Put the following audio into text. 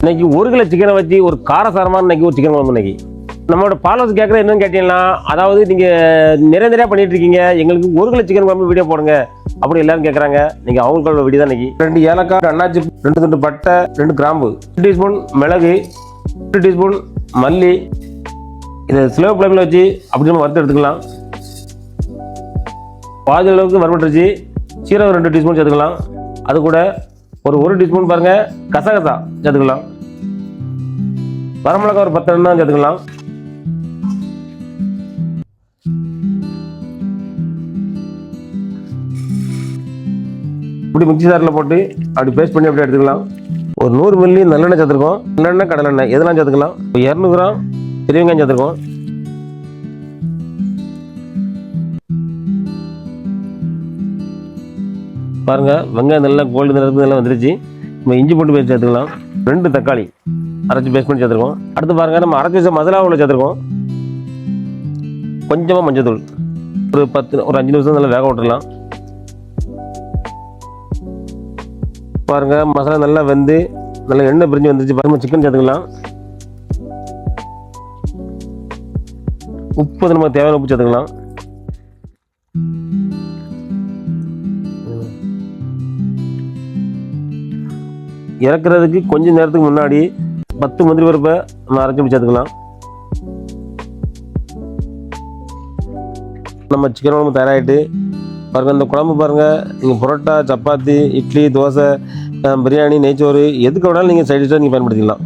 இன்னைக்கு 1 கிலோ சிக்கனை வச்சு ஒரு காரசாரமான இன்னைக்கு ஒரு சிக்கன் குழம்பு. இன்னைக்கு நம்மளோட ஃபாலோவர்ஸ் கேட்குற என்னன்னு கேட்டீங்கன்னா, அதாவது நீங்கள் நிறைய பண்ணிட்டு இருக்கீங்க, எங்களுக்கு 1 கிலோ சிக்கன் குழம்பு வீடியோ போடுங்க அப்படி எல்லாரும் கேட்குறாங்க. நீங்கள் அவங்களோட வீடியோ தான் இன்னைக்கு 2 ஏலக்காய், 2 அன்னாச்சி, 2 துண்டு பட்டை, 2 கிராம்பு, 2 டீஸ்பூன் மிளகு, 2 டீஸ்பூன் மல்லி. இதை ஸ்லோ ஃப்ளேமில் வச்சு அப்படி நம்ம வறுத்து எடுத்துக்கலாம். பாதி அளவுக்கு வறுபட்டுருச்சு. சீரகம் 2 டீஸ்பூன் சேர்த்துக்கலாம். அது கூட ஒரு டீஸ்பூன் பாருங்க கசகசா சேர்த்துக்கலாம். வரமிளகா ஒரு 10 எண்ணெய் சேர்த்துக்கலாம். இப்படி மிக்சி ஜாரில் போட்டு அப்படி பேஸ்ட் பண்ணி அப்படியே எடுத்துக்கலாம். ஒரு 100 மில்லி நல்லெண்ணெய் சேர்த்துருக்கோம். நல்லெண்ணெய், கடலெண்ணெய் எதெல்லாம் சேர்த்துக்கலாம். 200 கிராம் பெரிய வெங்காயம் சேர்த்துருக்கோம். பாருங்க வெங்காயம் நல்லா கோல்டு நிறத்துக்கு நல்லா வந்துருச்சு. நம்ம இஞ்சி போட்டு பேஸ்ட் சேர்த்துக்கலாம். 2 தக்காளி அரைச்சி பேஸ்ட் பண்ணி சேர்த்துருக்கோம். அடுத்து பாருங்க நம்ம அரைச்சி வச்ச மசாலா உள்ள சேர்த்துருக்கோம். கொஞ்சமாக மஞ்சத்தூள் ஒரு 5 நிமிஷம் நல்லா வேக விட்டுடலாம். பாருங்க மசாலா நல்லா வெந்து நல்லா எண்ணெய் பிரிஞ்சு வந்துருச்சு. பாருங்க சிக்கன் சேர்த்துக்கலாம். உப்பு நம்ம தேவையான உப்பு சேர்த்துக்கலாம். இறக்குறதுக்கு கொஞ்சம் நேரத்துக்கு முன்னாடி 10 முந்திரி பருப்பை நம்ம அரைச்சி சேர்த்துக்கலாம். நம்ம சிக்கன் குழம்பு தயாராகிட்டு பாருங்கள். இந்த குழம்பு பாருங்கள், நீங்கள் புரோட்டா, சப்பாத்தி, இட்லி, தோசை, பிரியாணி, நெய்ச்சோறு எதுக்கு வேணாலும் நீங்கள் சைட் டிஷ்ஷாக நீங்கள் பயன்படுத்திக்கலாம்.